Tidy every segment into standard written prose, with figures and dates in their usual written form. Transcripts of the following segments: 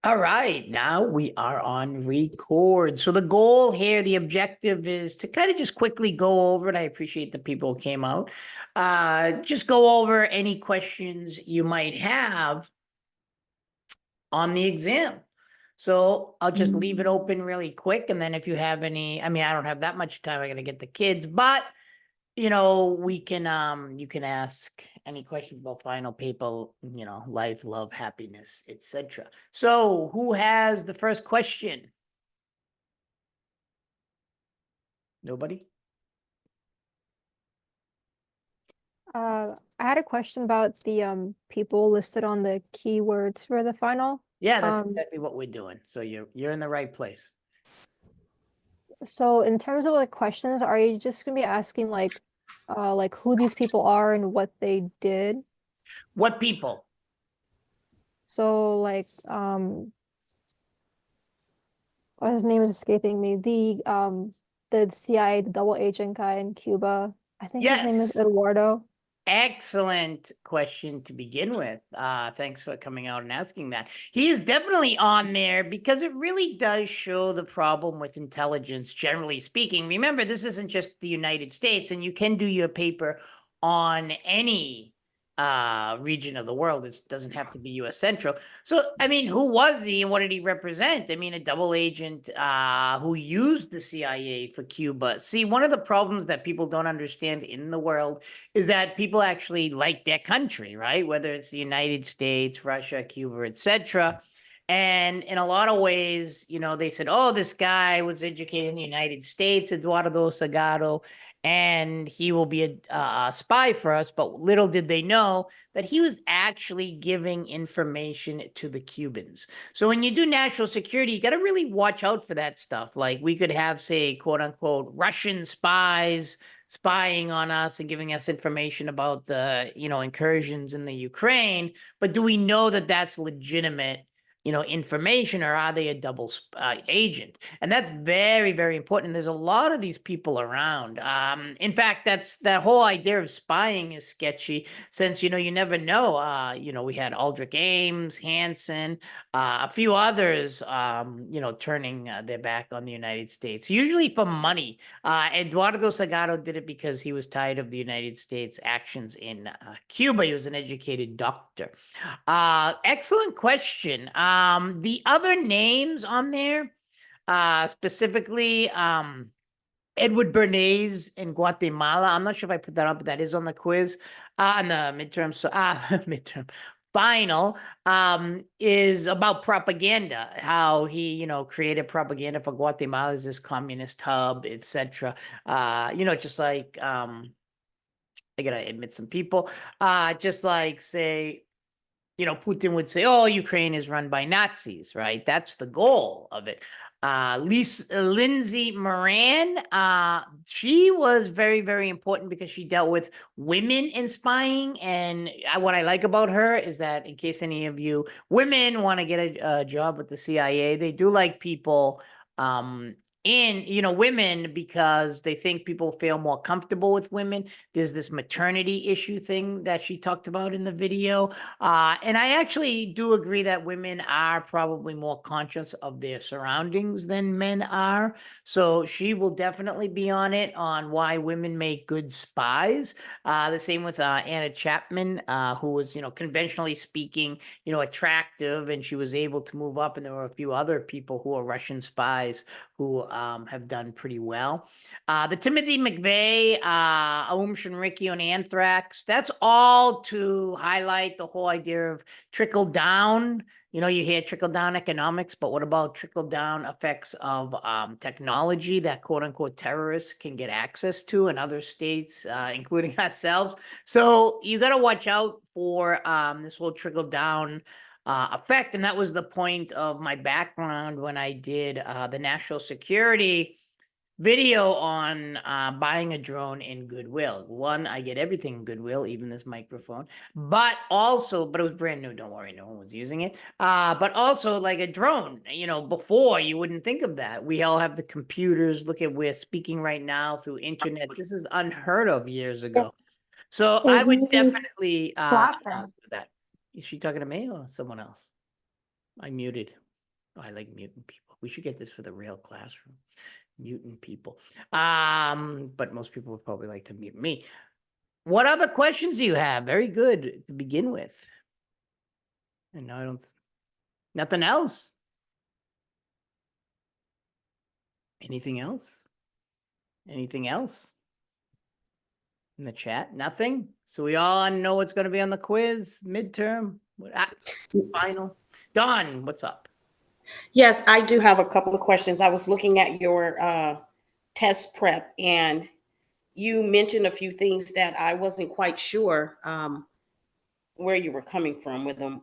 All right, now we are on record. So the goal here, the objective is to kind of just quickly go over, and I appreciate the people who came out. Just go over any questions you might have on the exam. So I'll just leave it open really quick, and then if you have any, I mean, I don't have that much time. I gotta get the kids, but we can you can ask any questions about final paper, life, love, happiness, etc. So who has the first question? Nobody? I had a question about the people listed on the keywords for the final. Yeah, that's Um, exactly what we're doing. So you're in the right place. so in terms of like questions, are you just gonna be asking like who these people are and what they did? What people? So like what his name is escaping me. The CIA, the double agent guy in Cuba. I think his name is Yes. Eduardo. Excellent question to begin with. Thanks for coming out and asking that. He is definitely on there because it really does show the problem with intelligence, generally speaking. Remember, this isn't just the United States, and you can do your paper on any region of the world. It doesn't have to be US Central. So, I mean, who was he and what did he represent? I mean, a double agent who used the CIA for Cuba. See, one of the problems that people don't understand in the world is that people actually like their country, right? Whether it's the United States, Russia, Cuba, etc. And in a lot of ways, they said, oh, this guy was educated in the United States, Eduardo Sagado, and he will be a spy for us. But little did they know that he was actually giving information to the Cubans. So when you do national security, you got to really watch out for that stuff. Like we could have, say, quote unquote, Russian spies spying on us and giving us information about the incursions in the Ukraine, but do we know that that's legitimate information, or are they a double agent? And that's very, very important. There's a lot of these people around. In fact, that whole idea of spying is sketchy, since you never know. We had Aldrich Ames, Hansen, a few others, turning their back on the United States, usually for money. Eduardo Sagado did it because he was tired of the United States actions in Cuba. He was an educated doctor. Excellent question. The other names on there, specifically, Edward Bernays in Guatemala. I'm not sure if I put that up, but that is on the quiz, on the midterm. So, midterm final, is about propaganda. How he, created propaganda for Guatemala as this communist hub, etc. Just like I gotta admit some people, just like say Putin would say, "Oh, Ukraine is run by Nazis," right? That's the goal of it. Lindsay Moran, she was very, very important because she dealt with women in spying. And what I like about her is that, in case any of you women want to get a job with the CIA, they do like people in women, because they think people feel more comfortable with women. There's this maternity issue thing that she talked about in the video, and I actually do agree that women are probably more conscious of their surroundings than men are. So she will definitely be on it, on why women make good spies. The same with Anna Chapman, who was, conventionally speaking, attractive, and she was able to move up. And there were a few other people who are Russian spies who have done pretty well. The Timothy McVeigh, Aum Shinrikyo, and Anthrax, that's all to highlight the whole idea of trickle down. You hear trickle down economics, but what about trickle down effects of technology that quote unquote terrorists can get access to in other states, including ourselves? So you got to watch out for this whole trickle down effect. And that was the point of my background when I did the national security video on buying a drone in Goodwill. One, I get everything in Goodwill, even this microphone, but it was brand new. Don't worry, no one was using it. But also like a drone, before you wouldn't think of that. We all have the computers. Look at, we're speaking right now through internet. This is unheard of years ago. So I Is would needs definitely platform. do that. Is she talking to me or someone else? I muted. Oh, I like mutant people. We should get this for the real classroom. Mutant people. But most people would probably like to mute me. What other questions do you have? Very good to begin with. And no, I don't. Nothing else. Anything else? Anything else? In the chat? Nothing? So we all know what's going to be on the quiz, midterm, final. Dawn, what's up? Yes, I do have a couple of questions. I was looking at your test prep, and you mentioned a few things that I wasn't quite sure where you were coming from with them.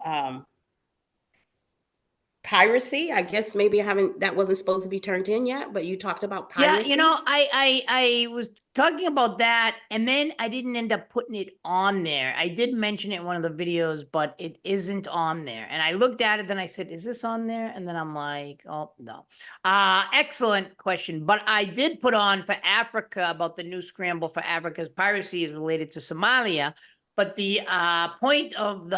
Piracy, I guess maybe that wasn't supposed to be turned in yet, but you talked about Yeah, piracy. I was talking about that, and then I didn't end up putting it on there. I did mention it in one of the videos, but it isn't on there. And I looked at it, then I said, "Is this on there?" And then I'm like, "Oh no." Excellent question. But I did put on for Africa about the new scramble for Africa's piracy is related to Somalia. But the point of the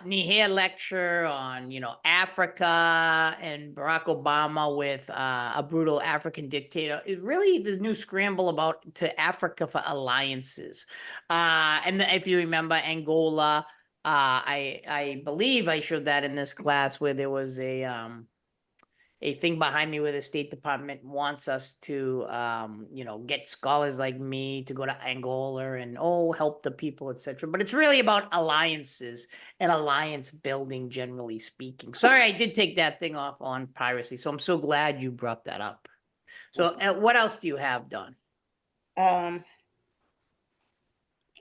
Niher lecture on, Africa and Barack Obama with a brutal African dictator is really the new scramble about to Africa for alliances. And if you remember Angola, I believe I showed that in this class where there was a thing behind me where the State Department wants us to, get scholars like me to go to Angola and help the people, etc. But it's really about alliances and alliance building, generally speaking. Sorry, I did take that thing off on piracy, so I'm so glad you brought that up. So, what else do you have, Don?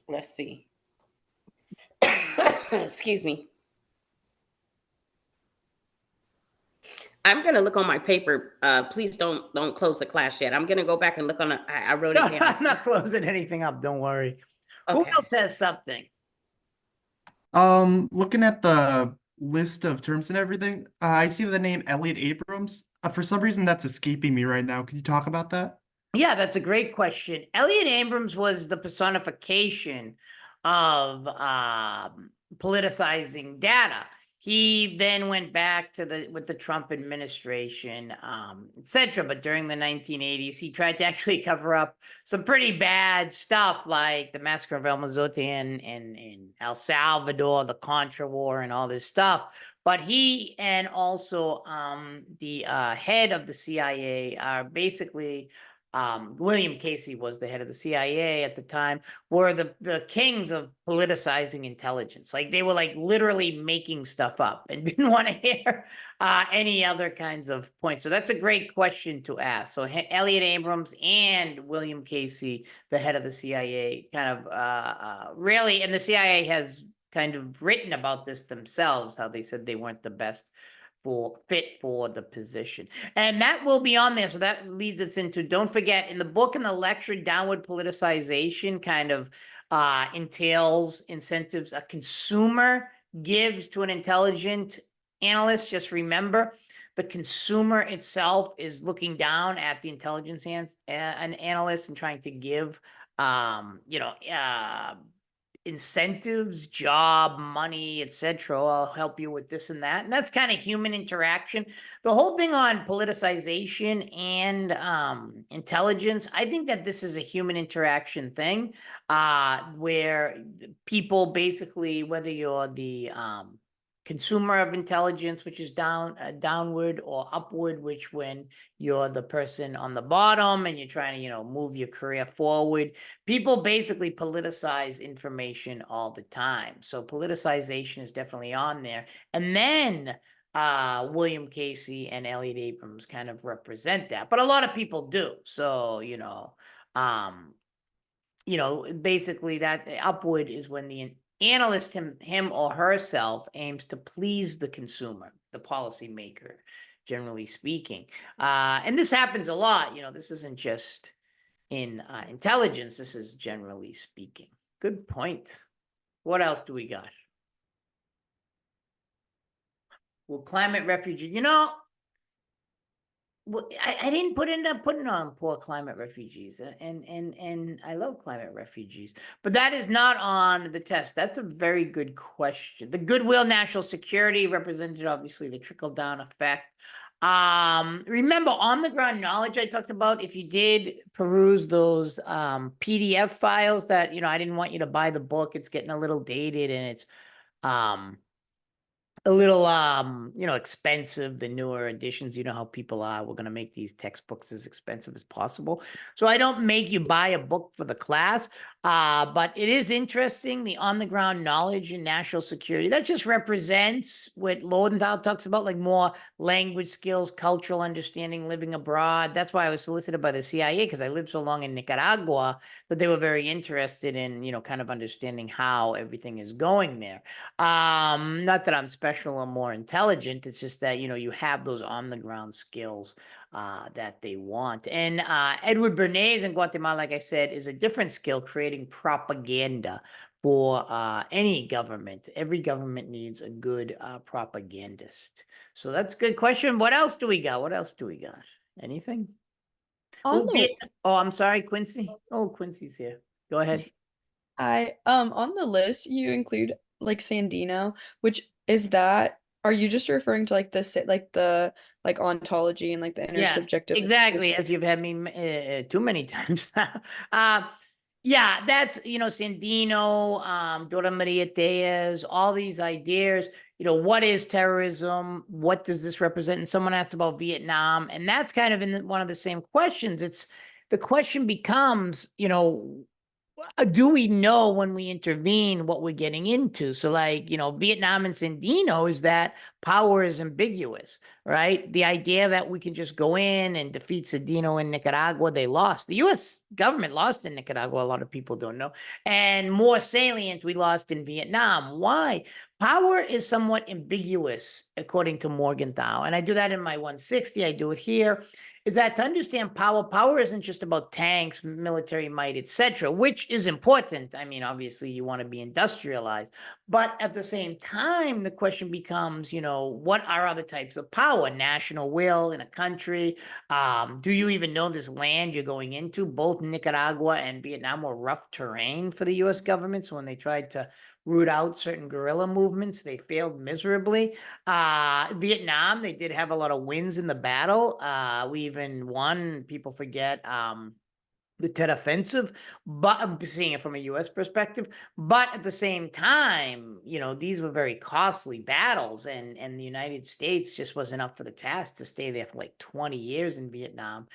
Let's see. Excuse me. I'm gonna look on my paper. Please don't close the class yet. I'm gonna go back and look on. I wrote it down. I'm not closing anything up. Don't worry. Okay. Who else has something? Looking at the list of terms and everything, I see the name Elliot Abrams. For some reason, that's escaping me right now. Could you talk about that? Yeah, that's a great question. Elliot Abrams was the personification of politicizing data. He then went back to with the Trump administration, etc. But during the 1980s, he tried to actually cover up some pretty bad stuff like the massacre of El Mozote in El Salvador, the Contra War, and all this stuff. But he and also the head of the CIA are basically William Casey was the head of the CIA at the time, were the kings of politicizing intelligence. Like they were like literally making stuff up and didn't want to hear any other kinds of points. So that's a great question to ask. So Elliot Abrams and William Casey, the head of the CIA, kind of really, and the CIA has kind of written about this themselves, how they said they weren't the best fit for the position. And that will be on there. So that leads us into, don't forget, in the book and the lecture, downward politicization kind of entails incentives a consumer gives to an intelligent analyst. Just remember, the consumer itself is looking down at the intelligence an analyst and trying to give incentives, job, money, etc. I'll help you with this and that. And that's kind of human interaction. The whole thing on politicization and intelligence, I think that this is a human interaction thing where people basically, whether you're the consumer of intelligence, which is downward, or upward, which when you're the person on the bottom and you're trying to, move your career forward, people basically politicize information all the time. So politicization is definitely on there. And then William Casey and Elliot Abrams kind of represent that, but a lot of people do. So, basically that upward is when the analyst, him or herself, aims to please the consumer, the policymaker, generally speaking. And this happens a lot. This isn't just in intelligence. This is generally speaking. Good point. What else do we got? Will climate refugee, Well, I didn't end up putting on poor climate refugees, and I love climate refugees, but that is not on the test. That's a very good question. The goodwill, national security represented obviously the trickle down effect. Remember on the ground knowledge I talked about, if you did peruse those PDF files that, I didn't want you to buy the book. It's getting a little dated and it's a little expensive, the newer editions. You know how people are. We're going to make these textbooks as expensive as possible, so I don't make you buy a book for the class, but it is interesting, the on the ground knowledge in national security. That just represents what Lowenthal talks about, like more language skills, cultural understanding, living abroad. That's why I was solicited by the CIA, because I lived so long in Nicaragua that they were very interested in kind of understanding how everything is going there. Not that I'm special or more intelligent. It's just that, you have those on the ground skills that they want. And Edward Bernays in Guatemala, like I said, is a different skill, creating propaganda for any government. Every government needs a good propagandist. So that's a good question. What else do we got? Anything? On the Oh, I'm sorry, Quincy. Oh, Quincy's here. Go ahead. on the list you include like Sandino, which is that, are you just referring to like the ontology and like the Yeah, intersubjective exactly, as you've had me too many times now. Yeah, that's, Sandino, Dora Maria Diaz, all these ideas. What is terrorism? What does this represent? And someone asked about Vietnam, and that's kind of in one of the same questions. The question becomes, do we know when we intervene what we're getting into? So like, Vietnam and Sandino is that power is ambiguous, right? The idea that we can just go in and defeat Sandino in Nicaragua, they lost. The U.S. government lost in Nicaragua. A lot of people don't know. And more salient, we lost in Vietnam. Why? Power is somewhat ambiguous, according to Morgenthau. And I do that in my 160. I do it here. Is that to understand power isn't just about tanks, military might, etc., which is important. I mean, obviously, you want to be industrialized. But at the same time, the question becomes, what are other types of power? National will in a country. Do you even know this land you're going into? Both Nicaragua and Vietnam were rough terrain for the U.S. government. So when they tried to root out certain guerrilla movements, they failed miserably. Vietnam, they did have a lot of wins in the battle. We even won, people forget, the Tet Offensive, but I'm seeing it from a U.S. perspective. But at the same time, these were very costly battles, and the United States just wasn't up for the task to stay there for like 20 years in Vietnam.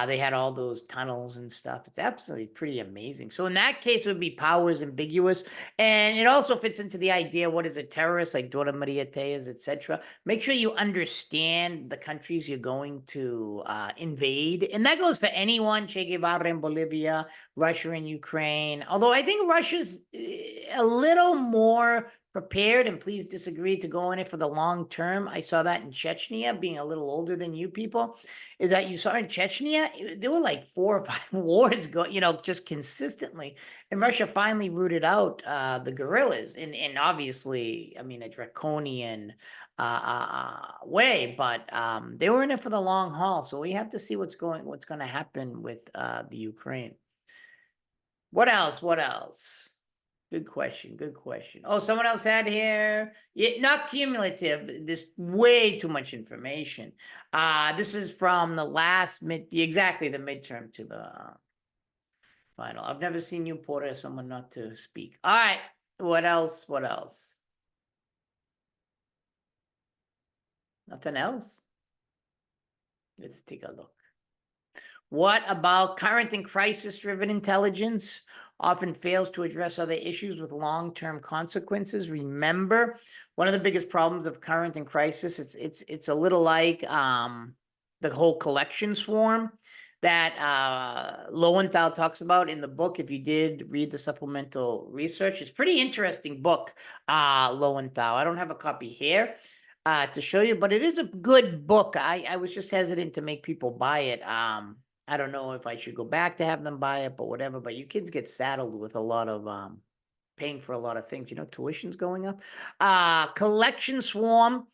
They had all those tunnels and stuff. It's absolutely pretty amazing. So in that case, it would be power is ambiguous, and it also fits into the idea, what is a terrorist, like Dora Maria Diaz, etc. Make sure you understand the countries you're going to invade, and that goes for anyone. Che Guevara in Bolivia, Russia and Ukraine. Although I think Russia's a little more prepared, and please disagree, to go in it for the long term. I saw that in Chechnya, being a little older than you people, is that you saw in Chechnya, there were like 4 or 5 wars going, just consistently. And Russia finally rooted out the guerrillas, and obviously, I mean, a draconian way, but they were in it for the long haul. So we have to see what's going to happen with the Ukraine. What else? Good question. Oh, someone else had here. Yeah, not cumulative. This way too much information. This is from the last the midterm to the final. I've never seen you, Porter, someone not to speak. All right. What else? Nothing else? Let's take a look. What about current and crisis-driven intelligence often fails to address other issues with long-term consequences? Remember, one of the biggest problems of current and crisis, it's a little like the whole collection swarm that Lowenthal talks about in the book. If you did read the supplemental research, it's a pretty interesting book, Lowenthal. I don't have a copy here to show you, but it is a good book. I was just hesitant to make people buy it. I don't know if I should go back to have them buy it, but whatever. But you kids get saddled with a lot of paying for a lot of things. Tuition's going up. Collection swarm.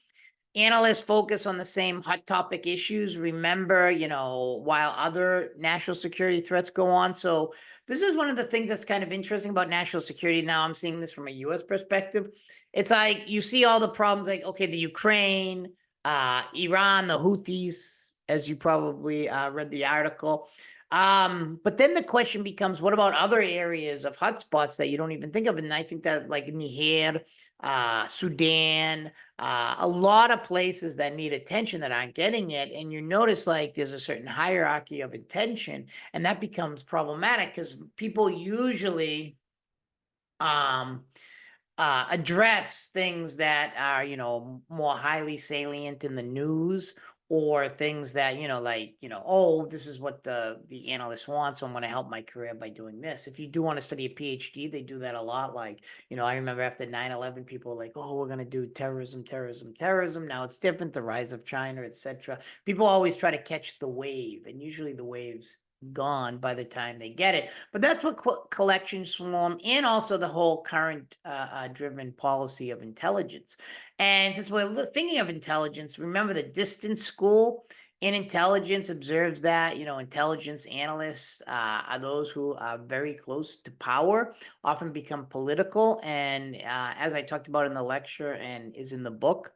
analysts focus on the same hot topic issues. Remember, you know, while other national security threats go on. So this is one of the things that's kind of interesting about national security. Now I'm seeing this from a US perspective. It's like you see all the problems, like, okay, the Ukraine, Iran, the Houthis, as you probably read the article. But then the question becomes, what about other areas of hotspots that you don't even think of? And I think that like Niger, Sudan, a lot of places that need attention that aren't getting it. And you notice like there's a certain hierarchy of attention, and that becomes problematic because people usually address things that are, you know, more highly salient in the news, or things that, you know, like, you know, oh, this is what the analyst wants, so I'm going to help my career by doing this. If you do want to study a PhD, they do that a lot. Like, you know, I remember after 9/11, people were like, oh, we're going to do terrorism. Now it's different, the rise of China, etc. People always try to catch the wave, and usually the wave's gone by the time they get it. But that's what collection swarm, and also the whole current driven policy of intelligence. And since we're thinking of intelligence, remember the distance school in intelligence observes that, you know, intelligence analysts are those who are very close to power, often become political. And as I talked about in the lecture and is in the book,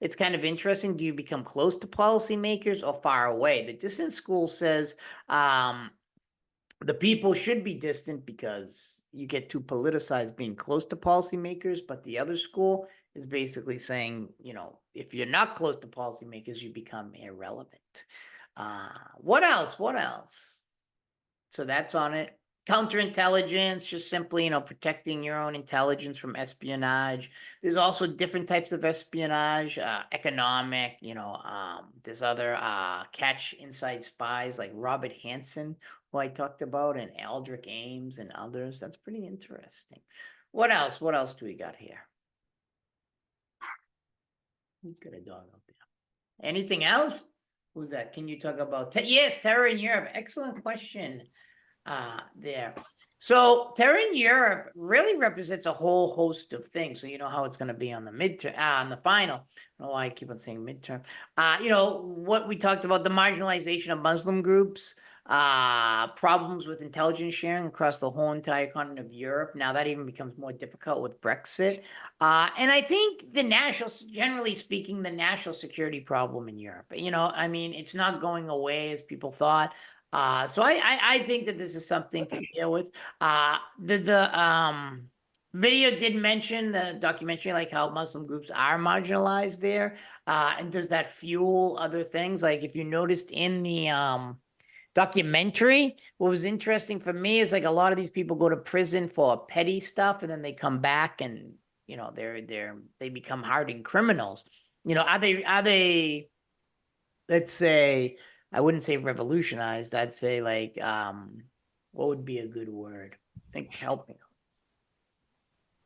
it's kind of interesting. Do you become close to policymakers or far away? The distance school says the people should be distant because you get too politicized being close to policymakers. But the other school is basically saying, you know, if you're not close to policymakers, you become irrelevant. What else? What else? So that's on it. Counterintelligence, just simply, you know, protecting your own intelligence from espionage. There's also different types of espionage, economic, you know, there's other catch inside spies like Robert Hansen, who I talked about, and Aldrich Ames and others. That's pretty interesting. What else? What else do we got here? Who's got a dog out there? Anything else? Who's that? Can you talk about? Yes, terror in Europe. Excellent question. There. So terror in Europe really represents a whole host of things. So you know how it's going to be on the midterm, on the final. I don't know why I keep on saying midterm. You know what we talked about, the marginalization of Muslim groups, problems with intelligence sharing across the whole entire continent of Europe. Now that even becomes more difficult with Brexit. And I think generally speaking, the national security problem in Europe, you know, I mean, it's not going away as people thought. So I think that this is something to deal with. The video did mention the documentary, like how Muslim groups are marginalized there. And does that fuel other things? Like if you noticed in the documentary, what was interesting for me is like a lot of these people go to prison for petty stuff, and then they come back and, you know, they become hardened criminals. You know, are they, let's say, I wouldn't say revolutionized. I'd say like, what would be a good word? Think, help me.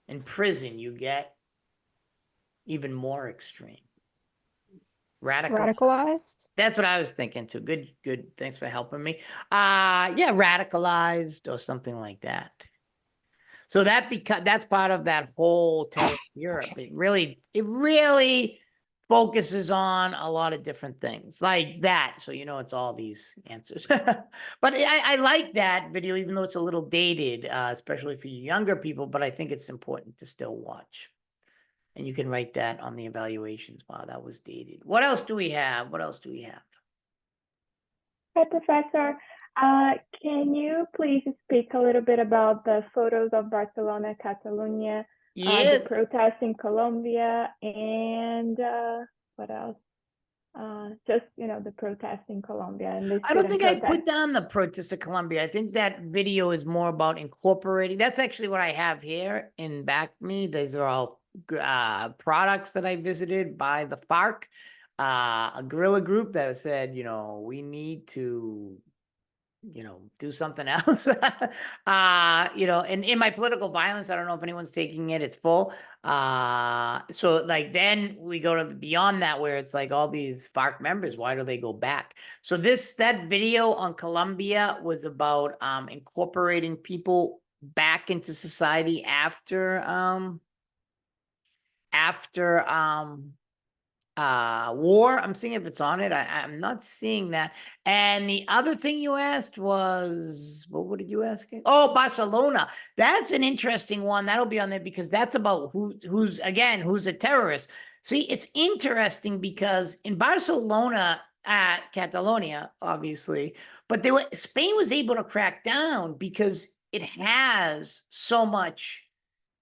In prison, you get even more extreme. Radicalized? That's what I was thinking too. Good. Thanks for helping me. Yeah, radicalized or something like that. So that's part of that whole terror of Europe. It really focuses on a lot of different things like that. So, you know, it's all these answers. But I like that video, even though it's a little dated, especially for you younger people, but I think it's important to still watch. And you can write that on the evaluations. Wow, that was dated. What else do we have? Hi, Professor. Can you please speak a little bit about the photos of Barcelona, Catalonia, Yes. the protests in Colombia, and what else? Just, you know, the protests in Colombia and the I don't think I student put protests. down the protests of Colombia. I think that video is more about incorporating. That's actually what I have here in back me. These are all products that I visited by the FARC, a guerrilla group that said, you know, we need to, you know, do something else. You know, and in my political violence, I don't know if anyone's taking it, it's full. So like then we go to beyond that, where it's like all these FARC members, why do they go back? So that video on Colombia was about incorporating people back into society after war. I'm seeing if it's on it. I'm not seeing that. And the other thing you asked was, what did you ask? Oh, Barcelona. That's an interesting one. That'll be on there because that's about who's a terrorist. See, it's interesting because in Barcelona, Catalonia, obviously, but Spain was able to crack down because it has so much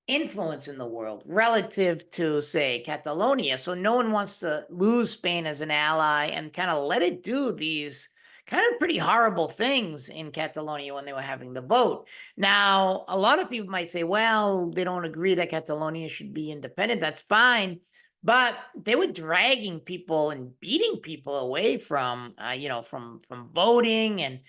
influence in the world relative to, say, Catalonia. So no one wants to lose Spain as an ally and kind of let it do these kind of pretty horrible things in Catalonia when they were having the vote. Now, a lot of people might say, well, they don't agree that Catalonia should be independent. That's fine. But they were dragging people and beating people away from, from voting. And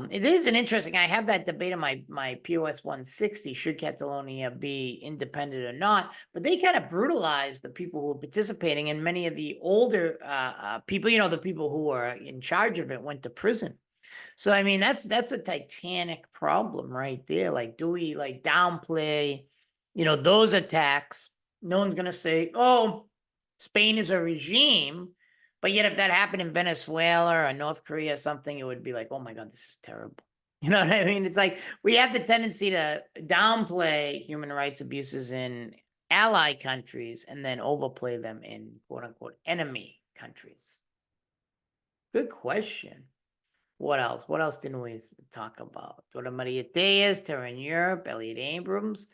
it is an interesting, I have that debate in my POS 160, should Catalonia be independent or not? But they kind of brutalized the people who were participating, and many of the older people, the people who were in charge of it went to prison. So, I mean, that's a titanic problem right there. Like, do we downplay, those attacks? No one's going to say, oh, Spain is a regime. But yet, if that happened in Venezuela or North Korea or something, it would be like, oh my God, this is terrible. You know what I mean? It's like we have the tendency to downplay human rights abuses in ally countries and then overplay them in quote unquote enemy countries. Good question. What else? What else didn't we talk about? Dora Maria Diaz, Terra in Europe, Elliot Abrams.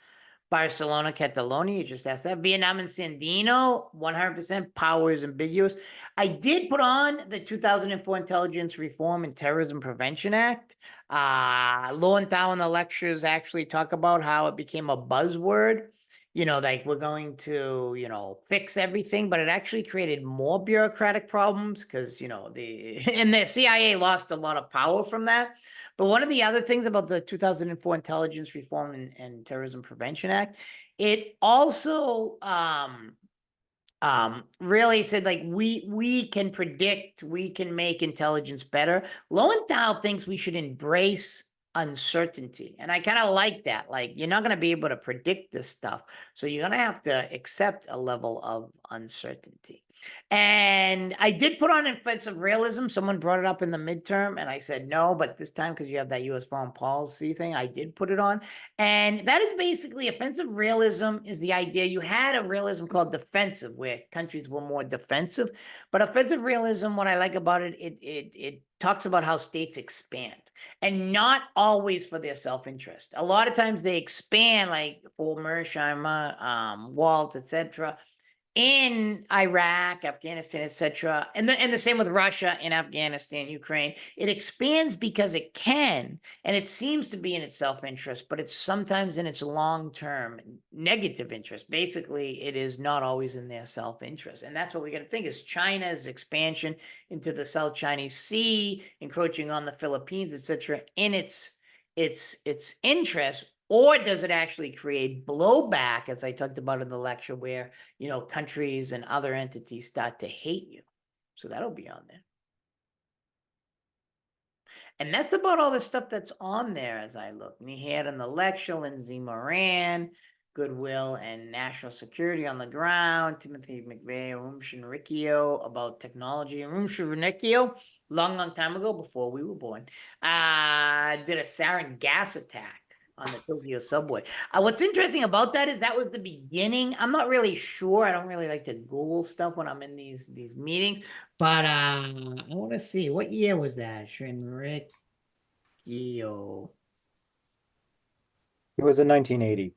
Barcelona, Catalonia, you just asked that. Vietnam and Sandino, 100% power is ambiguous. I did put on the 2004 Intelligence Reform and Terrorism Prevention Act. Lowenthal in the lectures actually talk about how it became a buzzword. Like we're going to, fix everything, but it actually created more bureaucratic problems because, the CIA lost a lot of power from that. But one of the other things about the 2004 Intelligence Reform and Terrorism Prevention Act, it also really said like we can predict, we can make intelligence better. Lowenthal thinks we should embrace uncertainty, and I kind of like that. Like, you're not going to be able to predict this stuff, so you're going to have to accept a level of uncertainty. And I did put on offensive realism. Someone brought it up in the midterm, and I said no, but this time, because you have that U.S. foreign policy thing, I did put it on. And that is basically offensive realism is the idea. You had a realism called defensive, where countries were more defensive. But offensive realism, what I like about it, it talks about how states expand, and not always for their self-interest. A lot of times they expand, like for Mearsheimer, Walt, etc., in Iraq, Afghanistan, etc., and the same with Russia in Afghanistan, Ukraine. It expands because it can, and it seems to be in its self-interest, but it's sometimes in its long-term negative interest. Basically, it is not always in their self-interest, and that's what we got to think is China's expansion into the South Chinese Sea, encroaching on the Philippines, etc., in its interest. Or does it actually create blowback, as I talked about in the lecture, where, countries and other entities start to hate you? So that'll be on there. And that's about all the stuff that's on there as I look. And he had in the lecture, Lindsay Moran, Goodwill and National Security on the Ground, Timothy McVeigh, Rumshin Riccio about technology. And Rumshin Riccio, long time ago, before we were born, did a sarin gas attack on the Tokyo subway. What's interesting about that is that was the beginning. I'm not really sure. I don't really like to Google stuff when I'm in these meetings. But I want to see, what year was that? Shinrikyo. It was in 1980.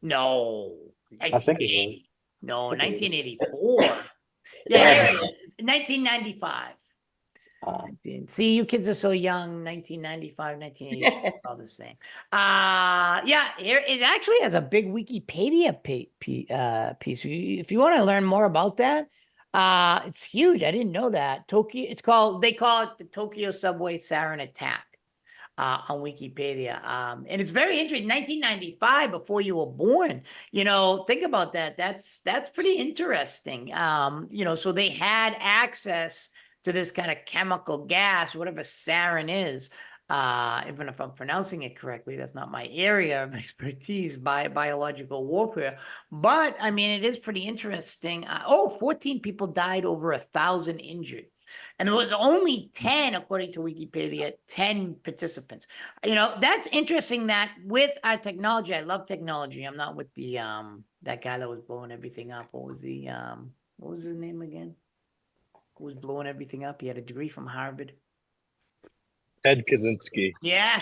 No. I think it was. No, I think it 1984. Yeah, here it is. 1995. See, you kids are so young. 1995, 1980, all the same. Yeah, it actually has a big Wikipedia piece. If you want to learn more about that, it's huge. I didn't know that. They call it the Tokyo subway sarin attack on Wikipedia. And it's very interesting. 1995, before you were born. Think about that. That's pretty interesting. So they had access to this kind of chemical gas, whatever sarin is, even if I'm pronouncing it correctly, that's not my area of expertise, biological warfare. But I mean, it is pretty interesting. 14 people died, over 1,000 injured. And there was only 10, according to Wikipedia, 10 participants. You know, that's interesting that with our technology, I love technology. I'm not with the that guy that was blowing everything up. What was his name again? Who was blowing everything up? He had a degree from Harvard. Ted Kaczynski. Yeah,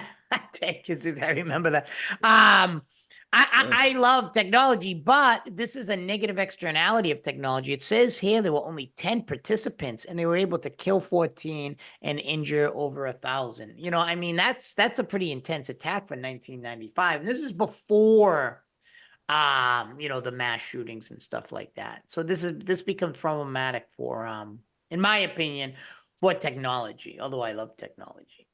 Ted Kaczynski, I remember that. I love technology, but this is a negative externality of technology. It says here there were only 10 participants, and they were able to kill 14 and injure over 1,000. You know, I mean, that's a pretty intense attack for 1995, and this is before you know, the mass shootings and stuff like that. So this becomes problematic for in my opinion, for technology, although I love technology.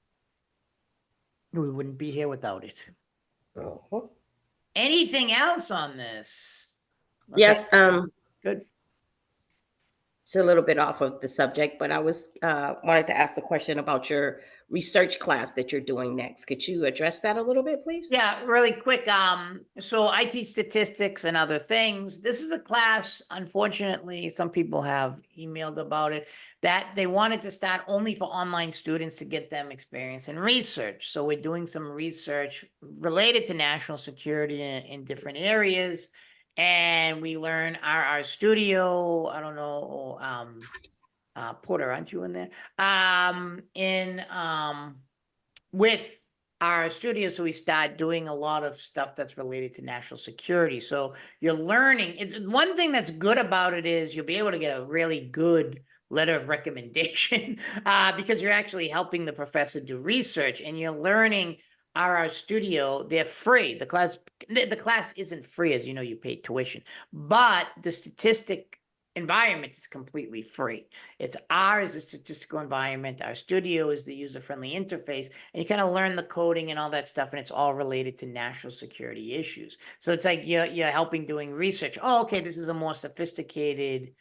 We wouldn't be here without it. Uh-huh. Anything else on this? Okay, Yes, good. it's a little bit off of the subject, but I was wanted to ask a question about your research class that you're doing next. Could you address that a little bit, please? Yeah, really quick. So I teach statistics and other things. This is a class, unfortunately, some people have emailed about it, that they wanted to start only for online students to get them experience in research. So we're doing some research related to national security in different areas. And we learn our studio, I don't know, Porter, aren't you in there? With our studio, so we start doing a lot of stuff that's related to national security. So you're learning. It's one thing that's good about it is you'll be able to get a really good letter of recommendation because you're actually helping the professor do research, and you're learning. Our studio, they're free. The class isn't free, as you know, you pay tuition, but the statistic environment is completely free. It's ours, the statistical environment. Our studio is the user-friendly interface, and you kind of learn the coding and all that stuff, and it's all related to national security issues. So it's like you're helping doing research. Oh, okay, this is a more sophisticated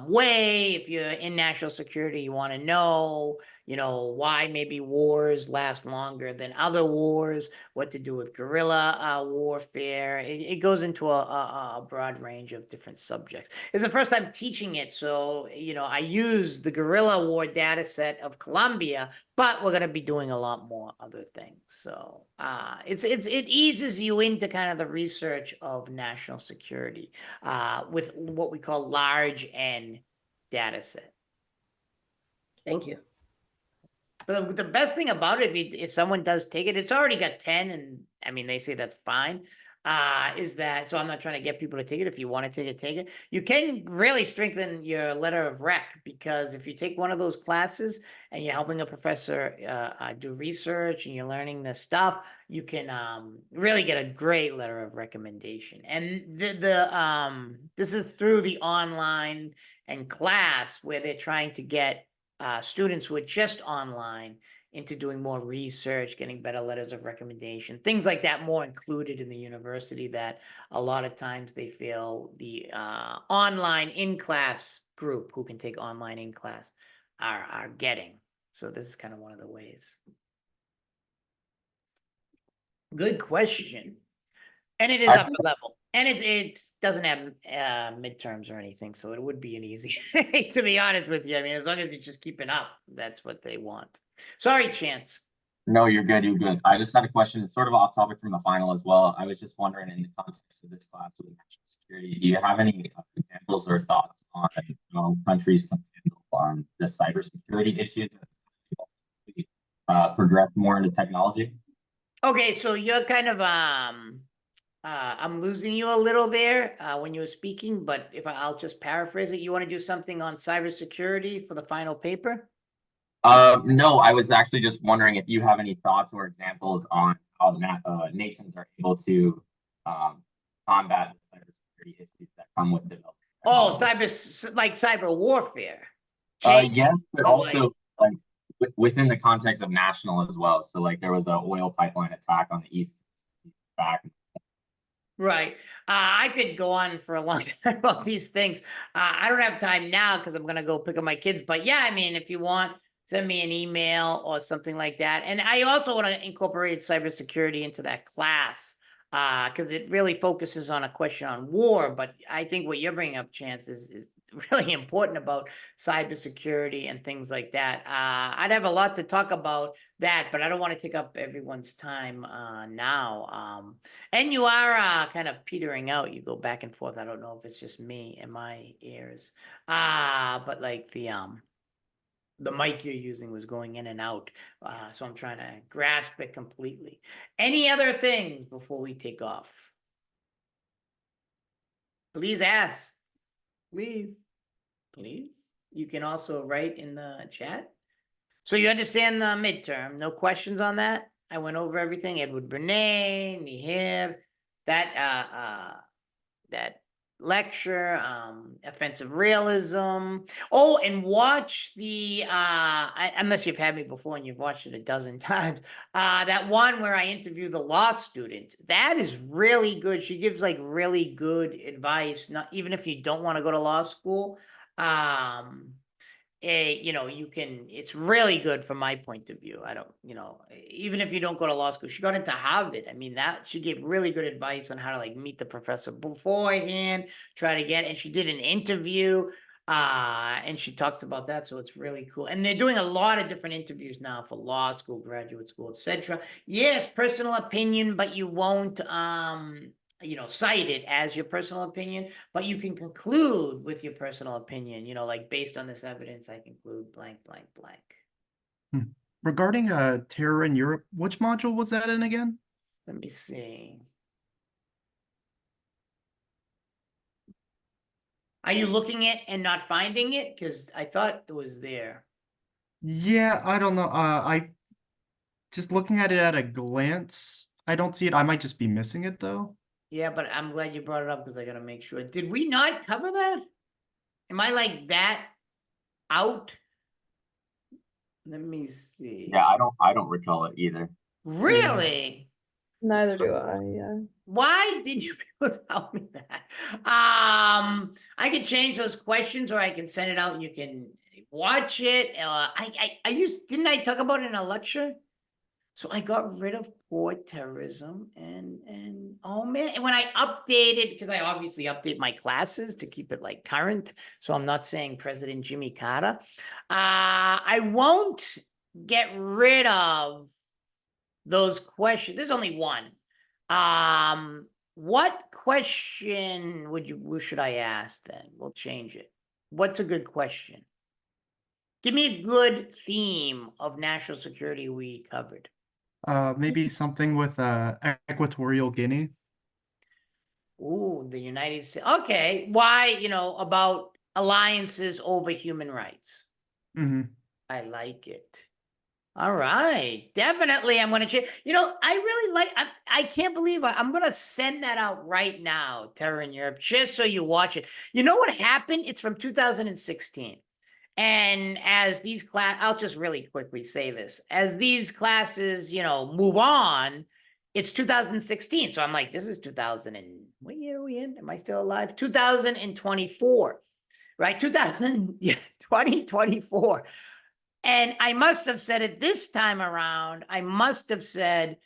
way. If you're in national security, you want to know, you know, why maybe wars last longer than other wars, what to do with guerrilla warfare. It goes into a broad range of different subjects. It's the first time teaching it, so, you know, I use the guerrilla war data set of Colombia, but we're going to be doing a lot more other things. So it eases you into kind of the research of national security with what we call large N data set. Thank you. But the best thing about it, if someone does take it, it's already got 10, and I mean, they say that's fine. Is that, so I'm not trying to get people to take it. If you want to take it, take it. You can really strengthen your letter of rec, because if you take one of those classes and you're helping a professor do research and you're learning this stuff, you can really get a great letter of recommendation. And this is through the online and class, where they're trying to get students who are just online into doing more research, getting better letters of recommendation, things like that, more included in the university, that a lot of times they feel the online in-class group who can take online in-class are getting. So this is kind of one of the ways. Good question. And it is upper level. And it doesn't have midterms or anything, so it would be an easy, to be honest with you. I mean, as long as you're just keeping up, that's what they want. Sorry, Chance. No, you're good. You're good. I just had a question. It's sort of off topic from the final as well. I was just wondering, in the context of this class with national security, do you have any examples or thoughts on countries can handle on the cybersecurity issues that progress more into technology? Okay, so you're kind of I'm losing you a little there when you were speaking, but if I'll just paraphrase it, you want to do something on cybersecurity for the final paper? No, I was actually just wondering if you have any thoughts or examples on how nations are able to combat the cybersecurity issues that come with development. Oh, cyber warfare. Yes, but also like within the context of national as well. So like there was an oil pipeline attack on the east back. Right. I could go on for a long time about these things. I don't have time now because I'm going to go pick up my kids. But yeah, I mean, if you want, send me an email or something like that. And I also want to incorporate cybersecurity into that class because it really focuses on a question on war. But I think what you're bringing up, Chance, is really important about cybersecurity and things like that. I'd have a lot to talk about that, but I don't want to take up everyone's time now. And you are kind of petering out. You go back and forth. I don't know if it's just me and my ears. But like the mic you're using was going in and out. So I'm trying to grasp it completely. Any other things before we take off? Please ask. Please. You can also write in the chat. So you understand the midterm. No questions on that? I went over everything. Edward Bernays, Nihir, that lecture, offensive realism. Oh, and watch the unless you've had me before and you've watched it a dozen times, that one where I interview the law student. That is really good. She gives like really good advice, not even if you don't want to go to law school. You can, it's really good from my point of view. I don't, even if you don't go to law school, she got into Harvard. I mean, that she gave really good advice on how to like meet the professor beforehand, try to get, and she did an interview, and she talks about that. So it's really cool. And they're doing a lot of different interviews now for law school, graduate school, etc. Yes, personal opinion, but you won't, cite it as your personal opinion, but you can conclude with your personal opinion, like based on this evidence, I conclude blank, blank, blank. Regarding terror in Europe, which module was that in again? Let me see. Are you looking at and not finding it? Because I thought it was there. Yeah, I don't know. I just looking at it at a glance, I don't see it. I might just be missing it though. Yeah, but I'm glad you brought it up because I gotta make sure. Did we not cover that? Am I like that out? Let me see. Yeah, I don't recall it either. Really? Neither do I, yeah. Why did you tell me that? I can change those questions or I can send it out and you can watch it. Didn't I talk about it in a lecture? So I got rid of poor terrorism and oh man, and when I updated, because I obviously update my classes to keep it like current, so I'm not saying President Jimmy Carter. I won't get rid of those questions. There's only one. What question should I ask then? We'll change it. What's a good question? Give me a good theme of national security we covered. Maybe something with Equatorial Guinea. Ooh, the United States. Okay, why, about alliances over human rights. I like it. All right, definitely. I'm going to change. I really like. I can't believe I'm going to send that out right now. Terror in Europe, just so you watch it. You know what happened? It's from 2016. And as these I'll just really quickly say this. As these classes, move on, it's 2016. So I'm like, this is 2000 and what year are we in? Am I still alive? 2024, right? 2024. And I must have said it this time around. I must have said,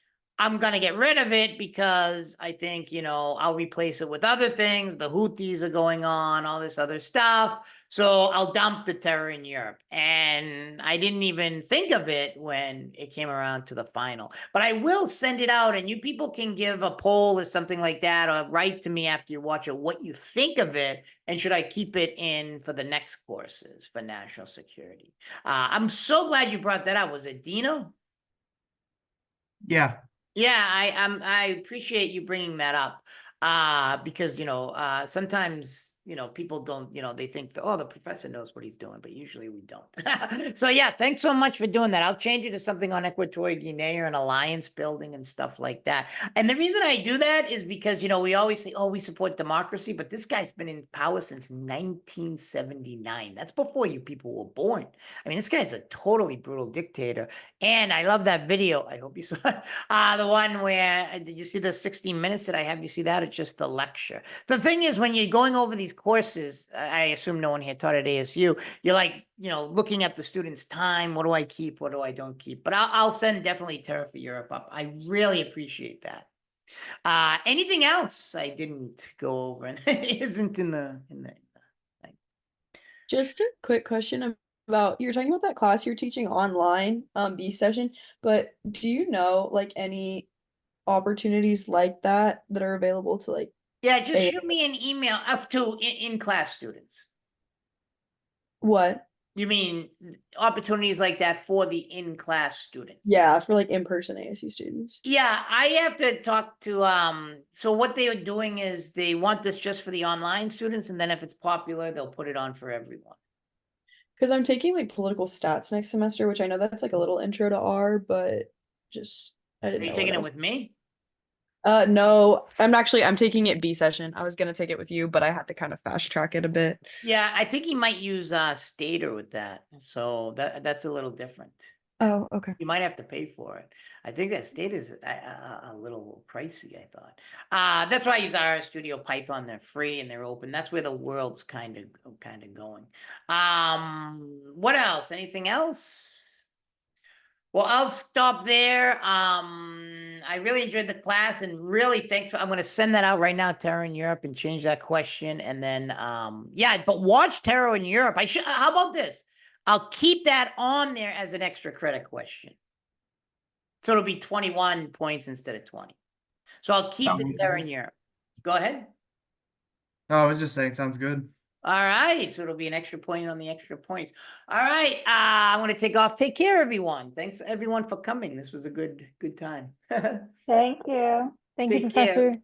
I'm going to get rid of it because I think, I'll replace it with other things. The Houthis are going on, all this other stuff. So I'll dump the terror in Europe. And I didn't even think of it when it came around to the final. But I will send it out and you people can give a poll or something like that or write to me after you watch it what you think of it. And should I keep it in for the next courses for national security? I'm so glad you brought that up. Was it Dino? Yeah. Yeah, I appreciate you bringing that up because sometimes people don't they think the professor knows what he's doing, but usually we don't. So yeah, thanks so much for doing that. I'll change it to something on Equatorial Guinea or an alliance building and stuff like that. And the reason I do that is because we always say we support democracy, but this guy's been in power since 1979. That's before you people were born. I mean, this guy's a totally brutal dictator. And I love that video. I hope you saw it. The one where did you see the 60 minutes? Did I have you see that? not just the lecture. The thing is, when you're going over these courses, I assume no one here taught at ASU, you're like, looking at the students' time. What do I keep? What do I don't keep? But I'll send definitely Terra for Europe up. I really appreciate that. Anything else I didn't go over and isn't in the thing? Just a quick question about, you're talking about that class you're teaching online, B session, but do you know like any opportunities like that that are available to like, Yeah, just They- shoot me an email up to in-class students. what? You mean opportunities like that for the in-class students? Yeah, for like in-person ASU students. Yeah, I have to talk to, so what they are doing is they want this just for the online students, and then if it's popular, they'll put it on for everyone. Because I'm taking like political stats next semester, which I know that's like a little intro to R, but just I Are didn't you know taking what it else. with me? No, I'm taking it B session. I was gonna take it with you, but I had to kind of fast track it a bit. Yeah, I think he might use Stater with that, so that's a little different. Oh, okay. You might have to pay for it. I think that Stater is a little pricey, I thought. That's why I use RStudio Python. They're free and they're open. That's where the world's kind of going. What else? Anything else? Well, I'll stop there. I really enjoyed the class, and really thanks I'm going to send that out right now, Terra in Europe, and change that question. And then, yeah, but watch Terra in Europe. How about this? I'll keep that on there as an extra credit question. So it'll be 21 points instead of 20. So I'll keep the Sounds Terra good. in Europe. Go ahead. Oh, I was just saying, sounds good. All right, so it'll be an extra point on the extra points. All right, I'm gonna take off. Take care, everyone. Thanks everyone for coming. This was a good time. Thank you. Thank you, Take care. Professor.